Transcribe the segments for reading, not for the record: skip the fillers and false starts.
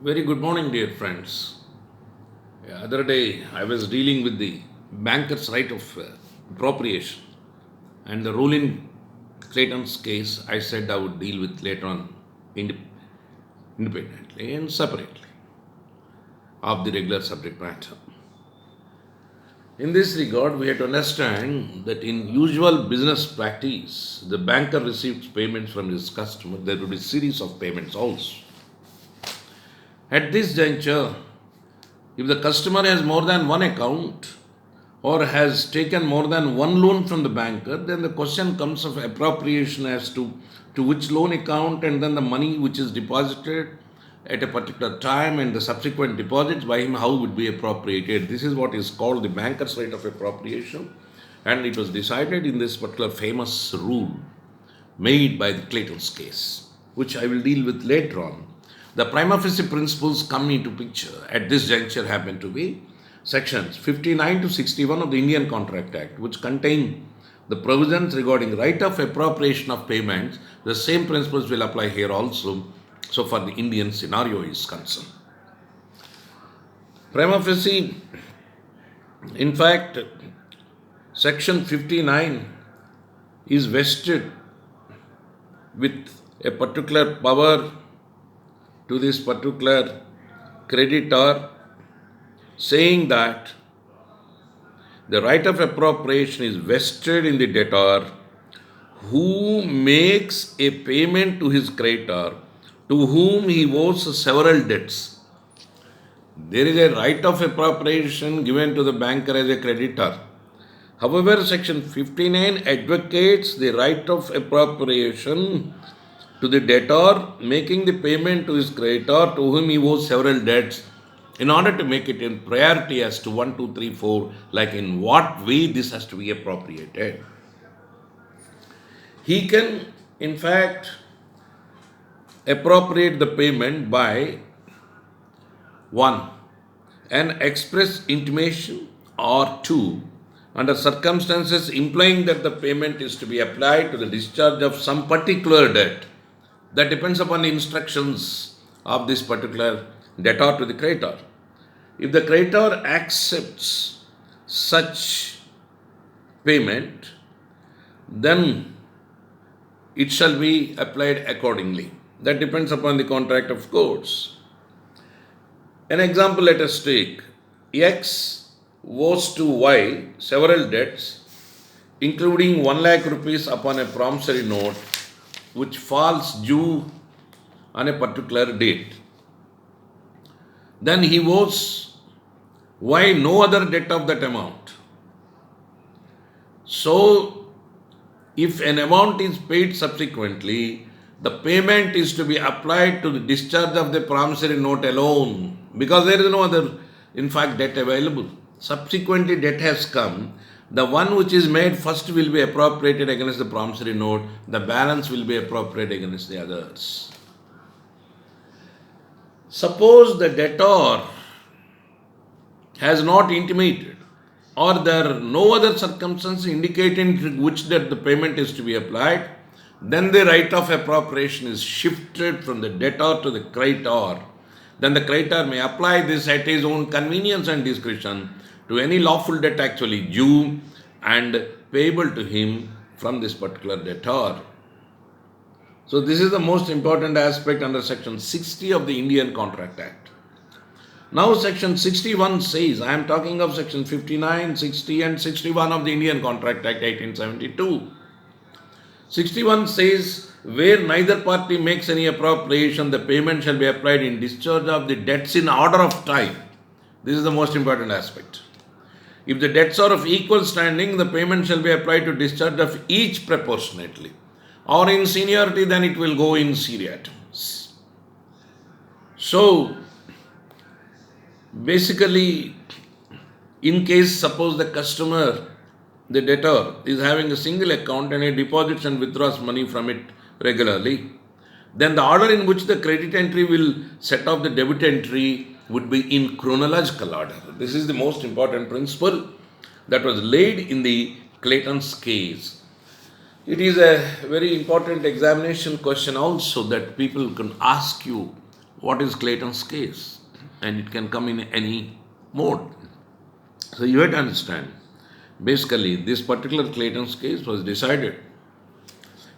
Very good morning, dear friends. The other day, I was dealing with the banker's right of appropriation and the rule in Clayton's case. I said I would deal with later on inde- independently and separately of the regular subject matter. In this regard, we have to understand that in usual business practice, the banker receives payments from his customer. There will be series of payments also. At this juncture, if the customer has more than one account or has taken more than one loan from the banker, then the question comes of appropriation as to which loan account and then the money which is deposited at a particular time and the subsequent deposits by him, how would be appropriated. This is what is called the banker's right of appropriation, and it was decided in this particular famous rule made by the Clayton's case, which I will deal with later on. The prima facie principles come into picture at this juncture happen to be sections 59 to 61 of the Indian Contract Act, which contain the provisions regarding right of appropriation of payments. The same principles will apply here also, so far the Indian scenario is concerned. Prima facie, in fact, section 59 is vested with a particular power to this particular creditor, saying that the right of appropriation is vested in the debtor who makes a payment to his creditor to whom he owes several debts. There is a right of appropriation given to the banker as a creditor. However, section 59 advocates the right of appropriation to the debtor making the payment to his creditor to whom he owes several debts, in order to make it in priority as to 1, 2, 3, 4, like in what way this has to be appropriated. He can, in fact, appropriate the payment by 1. An express intimation, or 2. Under circumstances implying that the payment is to be applied to the discharge of some particular debt. That depends upon the instructions of this particular debtor to the creditor. If the creditor accepts such payment, then it shall be applied accordingly. That depends upon the contract, of course. An example let us take. X owes to Y several debts, including 1 lakh rupees upon a promissory note, which falls due on a particular date. Then he owes Y no other debt of that amount. So, if an amount is paid subsequently, the payment is to be applied to the discharge of the promissory note alone, because there is no other, in fact, debt available. Subsequently, debt has come. The one which is made first will be appropriated against the promissory note, the balance will be appropriated against the others. Suppose the debtor has not intimated, or there are no other circumstances indicating which that the payment is to be applied, then the right of appropriation is shifted from the debtor to the creditor. Then the creditor may apply this at his own convenience and discretion to any lawful debt actually due and payable to him from this particular debtor. So this is the most important aspect under section 60 of the Indian Contract Act. Now section 61 says, I am talking of section 59, 60 and 61 of the Indian Contract Act 1872. 61 says, where neither party makes any appropriation, the payment shall be applied in discharge of the debts in order of time. This is the most important aspect. If the debts are of equal standing, the payment shall be applied to discharge of each proportionately. Or in seniority, then it will go in seriatim. So, basically, in case suppose the customer, the debtor, is having a single account and he deposits and withdraws money from it regularly, then the order in which the credit entry will set off the debit entry would be in chronological order. This is the most important principle that was laid in the Clayton's case. It is a very important examination question also that people can ask you, what is Clayton's case, and it can come in any mode. So you have to understand. Basically, this particular Clayton's case was decided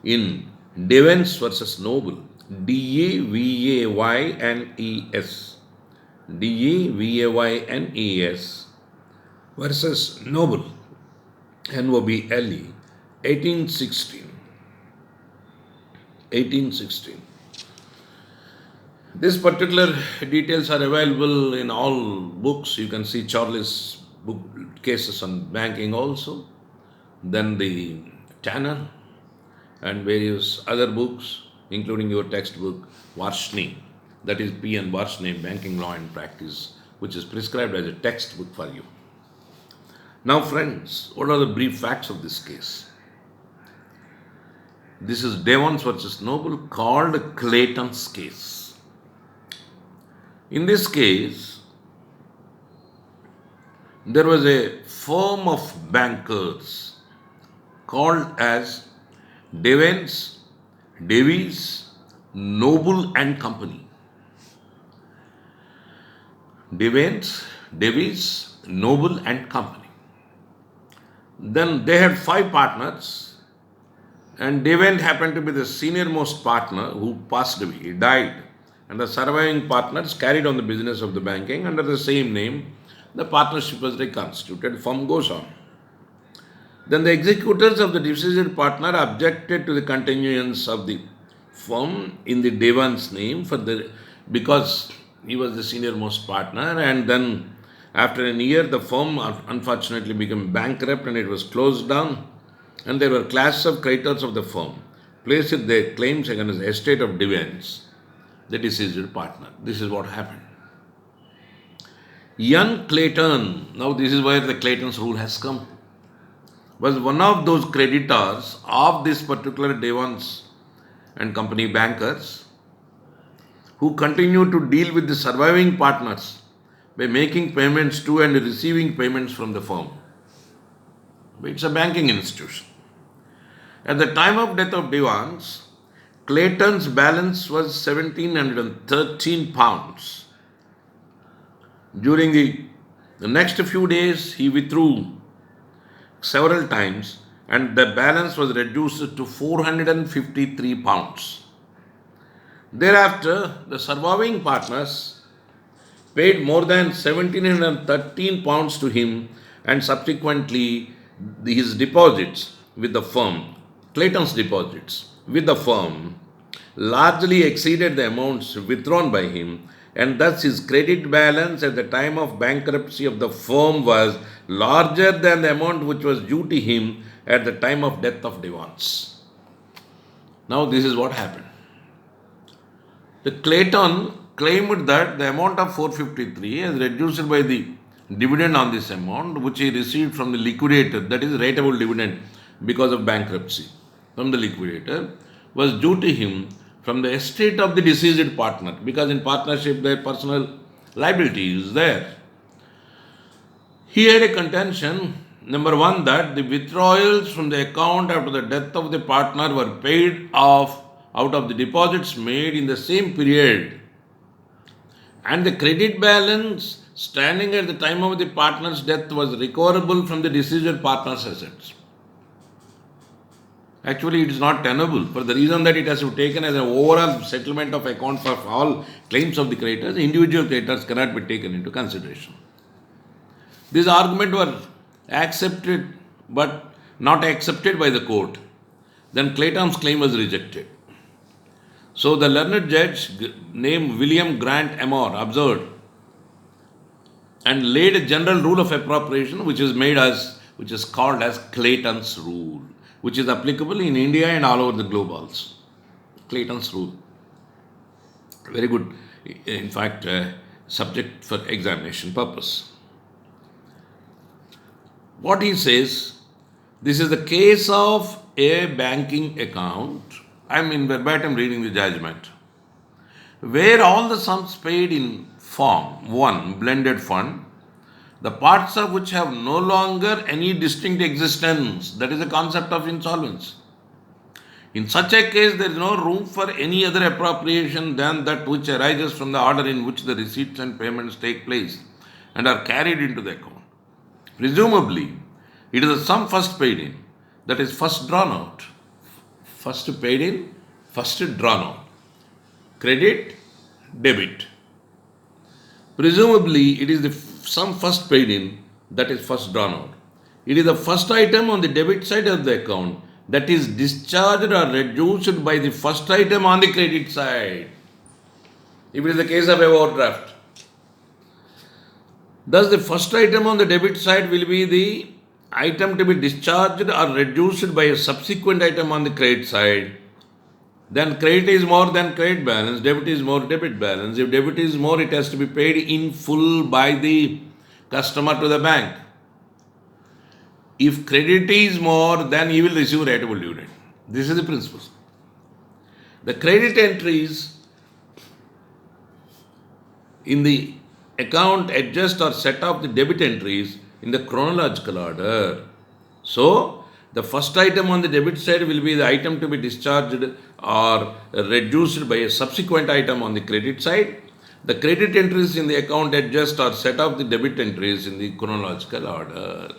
in Devens versus Noble, Devayanes, Devayanes versus Noble, Noble, 1816. 1816. This particular details are available in all books. You can see Charlie's book cases on banking also. Then the Tanner and various other books, including your textbook, Varshney, that is P. N. Varshney, Banking Law and Practice, which is prescribed as a textbook for you. Now, friends, what are the brief facts of this case? This is Devens versus Noble, called Clayton's case. In this case, there was a firm of bankers called as Devens, Davies, Noble and Company. Devens, Davies, Noble and Company. Then they had 5 partners, and Devens happened to be the senior most partner who passed away, he died. And the surviving partners carried on the business of the banking under the same name. The partnership was reconstituted, firm goes on. Then the executors of the deceased partner objected to the continuance of the firm in the Devens name because he was the senior most partner, and then after a year the firm unfortunately became bankrupt and it was closed down, and there were classes of creditors of the firm placed their claims against the estate of Devens, the deceased partner. This is what happened. Young Clayton, now this is where the Clayton's rule has come, was one of those creditors of this particular Devens and Company bankers who continued to deal with the surviving partners by making payments to and receiving payments from the firm. It's a banking institution. At the time of death of Devens, Clayton's balance was 1,713 pounds. During the next few days, he withdrew several times, and the balance was reduced to 453 pounds. Thereafter, the surviving partners paid more than 1,713 pounds to him, and subsequently his deposits with the firm, Clayton's deposits with the firm, largely exceeded the amounts withdrawn by him, and thus his credit balance at the time of bankruptcy of the firm was larger than the amount which was due to him at the time of death of Devens. Now this is what happened. The Clayton claimed that the amount of 453 is reduced by the dividend on this amount which he received from the liquidator, that is rateable dividend because of bankruptcy from the liquidator, was due to him from the estate of the deceased partner, because in partnership their personal liability is there. He had a contention, number 1, that the withdrawals from the account after the death of the partner were paid off out of the deposits made in the same period, and the credit balance standing at the time of the partner's death was recoverable from the deceased partner's assets. Actually, it is not tenable for the reason that it has to be taken as an overall settlement of account for all claims of the creditors. Individual creditors cannot be taken into consideration. This argument was accepted but not accepted by the court. Then Clayton's claim was rejected. So the learned judge named William Grant Amor observed and laid a general rule of appropriation which is called as Clayton's rule, which is applicable in India and all over the globe also. Clayton's rule. Very good, in fact, subject for examination purpose. What he says, this is the case of a banking account. I am in verbatim reading the judgment, where all the sums paid in form 1, blended fund, the parts of which have no longer any distinct existence, that is the concept of insolvency. In such a case, there is no room for any other appropriation than that which arises from the order in which the receipts and payments take place and are carried into the account. Presumably, it is the sum first paid in that is first drawn out. First paid in, first drawn out. Credit, debit. Presumably, it is the sum first paid in that is first drawn out. It is the first item on the debit side of the account that is discharged or reduced by the first item on the credit side. If it is the case of a overdraft. Thus, the first item on the debit side will be the item to be discharged or reduced by a subsequent item on the credit side. Then credit is more than credit balance, debit is more debit balance. If debit is more, it has to be paid in full by the customer to the bank. If credit is more, then he will receive rateable dividend. This is the principle. The credit entries in the account adjust or set off the debit entries in the chronological order. So, the first item on the debit side will be the item to be discharged or reduced by a subsequent item on the credit side. The credit entries in the account adjust or set off the debit entries in the chronological order.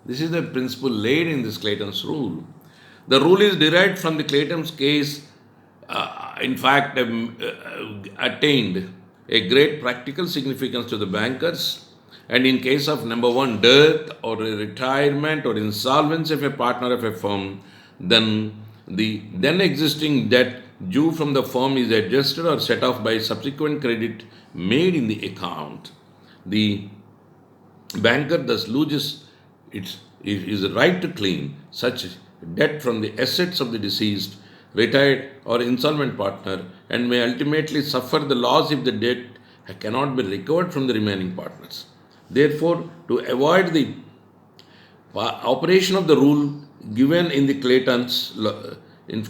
This is the principle laid in this Clayton's rule. The rule is derived from the Clayton's case, attained a great practical significance to the bankers. And in case of number one, death or retirement or insolvency of a partner of a firm, then the then existing debt due from the firm is adjusted or set off by subsequent credit made in the account. The banker thus loses his right to claim such debt from the assets of the deceased, retired, or insolvent partner, and may ultimately suffer the loss if the debt cannot be recovered from the remaining partners. Therefore, to avoid the operation of the rule given in the Clayton's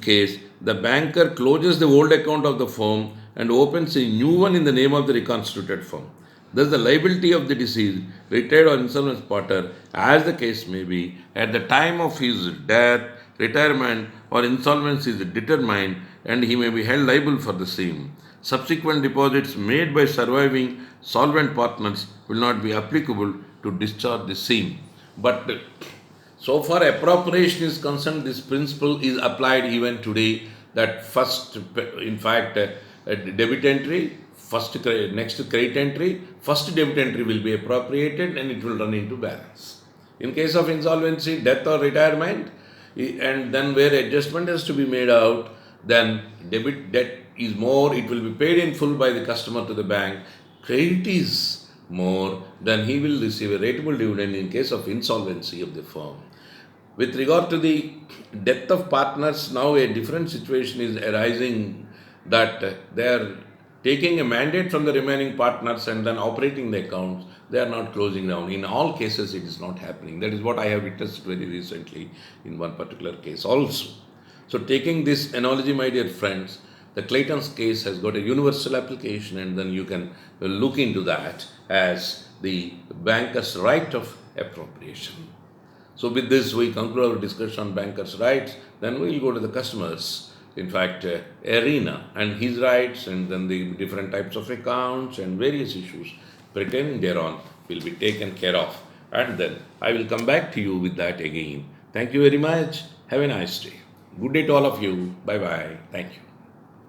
case, the banker closes the old account of the firm and opens a new one in the name of the reconstituted firm. Thus, the liability of the deceased, retired or insolvent partner, as the case may be, at the time of his death, retirement, or insolvency is determined, and he may be held liable for the same. Subsequent deposits made by surviving solvent partners will not be applicable to discharge the same. But so far appropriation is concerned, this principle is applied even today, that first, debit entry, next credit entry, first debit entry will be appropriated and it will run into balance. In case of insolvency, death or retirement, and then where adjustment has to be made out, then debt is more, it will be paid in full by the customer to the bank. Credit is more, then he will receive a rateable dividend in case of insolvency of the firm. With regard to the death of partners, now a different situation is arising, that they are taking a mandate from the remaining partners and then operating the accounts. They are not closing down. In all cases, it is not happening. That is what I have witnessed very recently in one particular case also. So, taking this analogy, my dear friends, the Clayton's case has got a universal application, and then you can look into that as the banker's right of appropriation. So, with this, we conclude our discussion on banker's rights. Then we will go to the customers. Arena and his rights, and then the different types of accounts and various issues pertaining thereon will be taken care of. And then I will come back to you with that again. Thank you very much. Have a nice day. Good day to all of you. Bye bye. Thank you.